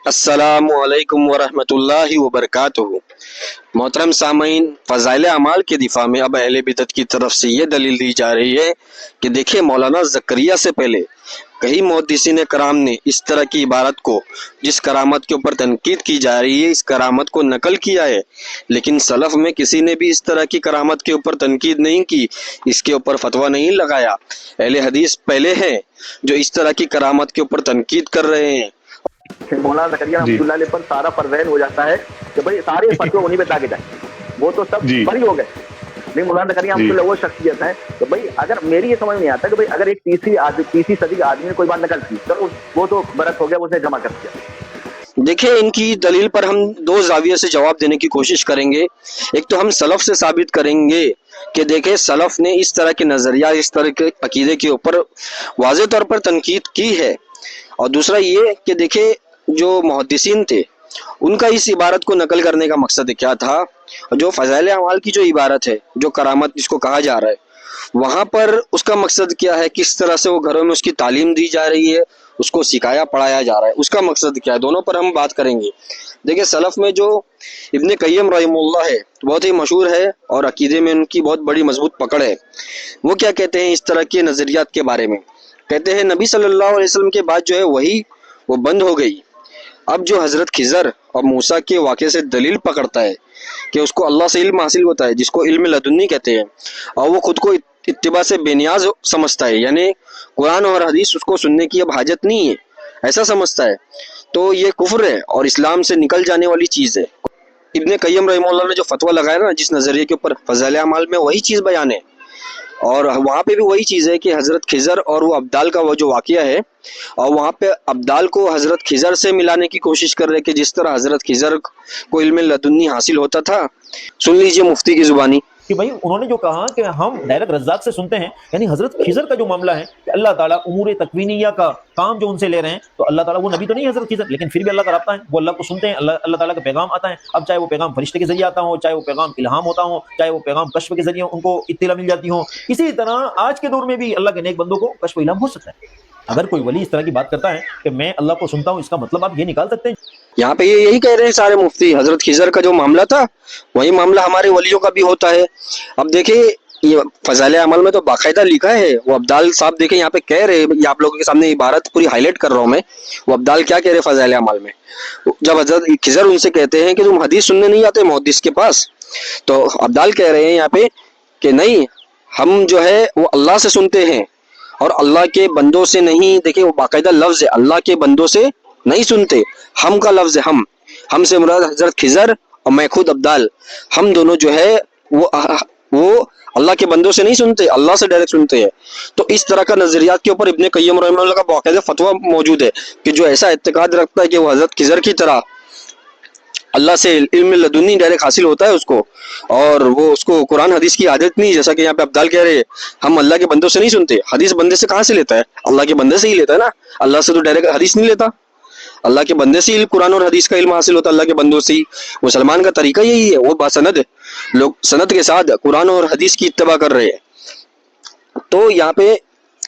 السلام علیکم ورحمۃ اللہ وبرکاتہ۔ محترم سامعین، فضائل اعمال کے دفاع میں اب اہل بدعت کی طرف سے یہ دلیل دی جا رہی ہے کہ دیکھیں، مولانا زکریا سے پہلے کئی محدثین کرام نے اس طرح کی عبارت کو، جس کرامت کے اوپر تنقید کی جا رہی ہے، اس کرامت کو نقل کیا ہے، لیکن سلف میں کسی نے بھی اس طرح کی کرامت کے اوپر تنقید نہیں کی، اس کے اوپر فتویٰ نہیں لگایا۔ اہل حدیث پہلے ہیں جو اس طرح کی کرامت کے اوپر تنقید کر رہے ہیں۔ مولانا زکریا جی رحمۃ اللہ علیہ پر سارا فرضین ہو جاتا ہے کہ بھائی سارے فتوے انہیں پہ داغے جائیں، وہ تو سب جی بری ہو گئے۔ لیکن مولانا زکریا رحمۃ جی اللہ وہ شخصیت ہے کہ بھائی اگر میری یہ سمجھ نہیں آتا کہ بھائی اگر ایک تیسری صدی کے آدمی نے کوئی بات نقل کی تو وہ تو برعکس ہو گیا، اس نے جمع کر دیا۔ دیکھیں، ان کی دلیل پر ہم دو زاویے سے جواب دینے کی کوشش کریں گے۔ ایک تو ہم سلف سے ثابت کریں گے کہ دیکھیں، سلف نے اس طرح کے نظریہ، اس طرح کے عقیدے کے اوپر واضح طور پر تنقید کی ہے، اور دوسرا یہ کہ دیکھیں، جو محدثین تھے ان کا اس عبارت کو نقل کرنے کا مقصد کیا تھا، اور جو فضائل اعمال کی جو عبارت ہے، جو کرامت جس کو کہا جا رہا ہے، وہاں پر اس کا مقصد کیا ہے، کس طرح سے وہ گھروں میں اس کی تعلیم دی جا رہی ہے، اس کو سکھایا پڑھایا جا رہا ہے، اس کا مقصد کیا ہے، دونوں پر ہم بات کریں گے۔ دیکھیں، سلف میں جو ابن قیم رحمہ اللہ ہے، بہت ہی مشہور ہے اور عقیدے میں ان کی بہت بڑی مضبوط پکڑ ہے۔ وہ کیا کہتے ہیں اس طرح کے نظریات کے بارے میں؟ کہتے ہیں نبی صلی اللہ علیہ وسلم کے بعد جو ہے وہی وہ بند ہو گئی۔ اب جو حضرت خضر اور موسیٰ کے واقعے سے دلیل پکڑتا ہے کہ اس کو اللہ سے علم حاصل ہوتا ہے، جس کو علم لدنی کہتے ہیں، اور وہ خود کو اتباع سے بے نیاز سمجھتا ہے، یعنی قرآن اور حدیث اس کو سننے کی اب حاجت نہیں ہے، ایسا سمجھتا ہے، تو یہ کفر ہے اور اسلام سے نکل جانے والی چیز ہے۔ ابن قیم رحمہ اللہ نے جو فتویٰ لگایا نا جس نظریے کے اوپر، فضائل اعمال میں وہی چیز بیان ہے، اور وہاں پہ بھی وہی چیز ہے کہ حضرت خضر اور وہ ابدال کا وہ جو واقعہ ہے، اور وہاں پہ ابدال کو حضرت خضر سے ملانے کی کوشش کر رہے کہ جس طرح حضرت خضر کو علم لدنی حاصل ہوتا تھا۔ سن لیجئے مفتی کی زبانی کہ بھائی انہوں نے جو کہا کہ ہم ڈائریکٹ رزاق سے سنتے ہیں، یعنی حضرت خضر کا جو معاملہ ہے کہ اللہ تعالیٰ امور تکوینیہ کا کام جو ان سے لے رہے ہیں، تو اللہ تعالیٰ، وہ نبی تو نہیں حضرت خضر، لیکن پھر بھی اللہ کا رابطہ ہے، وہ اللہ کو سنتے ہیں، اللہ تعالیٰ کا پیغام آتا ہے، اب چاہے وہ پیغام فرشتے کے ذریعے آتا ہو، چاہے وہ پیغام الہام ہوتا ہو، چاہے وہ پیغام کشف کے ذریعے ان کو اطلاع مل جاتی ہو، اسی طرح آج کے دور میں بھی اللہ کے نیک بندوں کو کشف و الہام ہو سکتا ہے۔ اگر کوئی ولی اس طرح کی بات کرتا ہے کہ میں اللہ کو سنتا ہوں، اس کا مطلب آپ یہ نکال سکتے ہیں یہاں پہ یہی کہہ رہے ہیں سارے مفتی، حضرت خضر کا جو معاملہ تھا وہی معاملہ ہمارے ولیوں کا بھی ہوتا ہے۔ اب دیکھیں، یہ فضائل عمل میں تو باقاعدہ لکھا ہے، وہ ابدال صاحب دیکھیں یہاں پہ کہہ رہے، یہ آپ لوگوں کے سامنے عبارت پوری ہائی لائٹ کر رہا ہوں میں، وہ ابدال کیا کہہ رہے فضائل عمل میں، جب حضرت خضر ان سے کہتے ہیں کہ تم حدیث سننے نہیں آتے محدث کے پاس، تو ابدال کہہ رہے ہیں یہاں پہ کہ نہیں، ہم جو ہے وہ اللہ سے سنتے ہیں اور اللہ کے بندوں سے نہیں۔ دیکھیں، وہ باقاعدہ لفظ ہے، اللہ کے بندوں سے نہیں سنتے، ہم کا لفظ ہے، ہم سے مراد حضرت خضر اور میں خود ابدال، ہم دونوں جو ہے وہ اللہ کے بندوں سے نہیں سنتے، اللہ سے ڈائریکٹ سنتے ہیں۔ تو اس طرح کا نظریات کے اوپر ابن قیم رحمہ اللہ کا باقاعدہ فتویٰ موجود ہے کہ جو ایسا اعتقاد رکھتا ہے کہ وہ حضرت خضر کی طرح اللہ سے علم لدنی ڈائریکٹ حاصل ہوتا ہے اس کو، اور وہ اس کو قرآن حدیث کی عادت نہیں، جیسا کہ یہاں پہ ابدال کہہ رہے ہیں ہم اللہ کے بندوں سے نہیں سنتے، حدیث بندے سے کہاں سے لیتا ہے؟ اللہ کے بندے سے ہی لیتا ہے نا، اللہ سے تو ڈائریکٹ حدیث نہیں لیتا، اللہ کے بندے سے ہی قرآن اور حدیث کا علم حاصل ہوتا ہے، اللہ کے بندوں سے ہی۔ مسلمان کا طریقہ یہی ہے، وہ باسند ہے، لوگ سند کے ساتھ قرآن اور حدیث کی اتباع کر رہے ہیں۔ تو یہاں پہ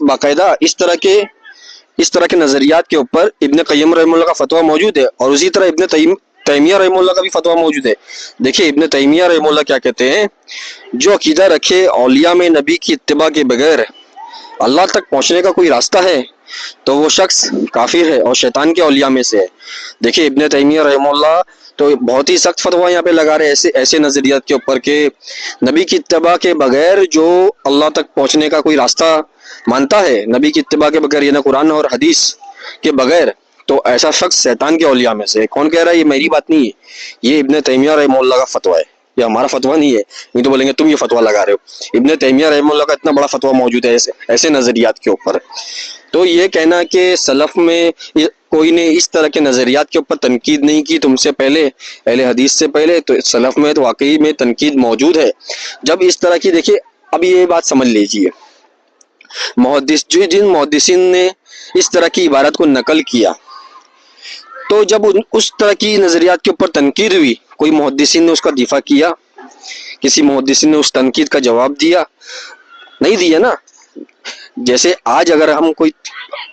باقاعدہ اس طرح کے نظریات کے اوپر ابن قیم رحمہ اللہ کا فتویٰ موجود ہے، اور اسی طرح ابن تیمیہ رحمہ اللہ کا بھی فتویٰ موجود ہے۔ دیکھیے، ابن تیمیہ رحمہ اللہ کیا کہتے ہیں، جو عقیدہ رکھے اولیاء میں نبی کی اتباع کے بغیر اللہ تک پہنچنے کا کوئی راستہ ہے تو وہ شخص کافر ہے اور شیطان کے اولیاء میں سے ہے۔ دیکھیے، ابن تیمیہ رحمہ اللہ تو بہت ہی سخت فتویٰ یہاں پہ لگا رہے ایسے نظریات کے اوپر کہ نبی کی اتباع کے بغیر جو اللہ تک پہنچنے کا کوئی راستہ مانتا ہے، نبی کی اتباع کے بغیر، یعنی قرآن اور حدیث کے بغیر، تو ایسا شخص شیطان کے اولیاء میں سے۔ کون کہہ رہا ہے؟ یہ میری بات نہیں ہے، یہ ابن تیمیہ رحمہ اللہ کا فتویٰ ہے، یہ ہمارا فتویٰ نہیں ہے۔ نہیں تو بولیں گے تم یہ فتویٰ لگا رہے ہو۔ ابن تیمیہ رحمہ اللہ کا اتنا بڑا فتویٰ موجود ہے ایسے نظریات کے اوپر۔ تو یہ کہنا کہ سلف میں کوئی نے اس طرح کے نظریات کے اوپر تنقید نہیں کی تم سے پہلے، اہل حدیث سے پہلے، تو سلف میں تو واقعی میں تنقید موجود ہے۔ جب اس طرح کی، دیکھیے اب یہ بات سمجھ لیجئے، جن محدثین نے اس طرح کی عبارت کو نقل کیا، تو جب اس طرح کی نظریات کے اوپر تنقید ہوئی، کوئی محدثین نے اس کا دفاع کیا؟ کسی محدثین نے اس تنقید کا جواب دیا؟ نہیں دیا نا۔ جیسے آج اگر ہم کوئی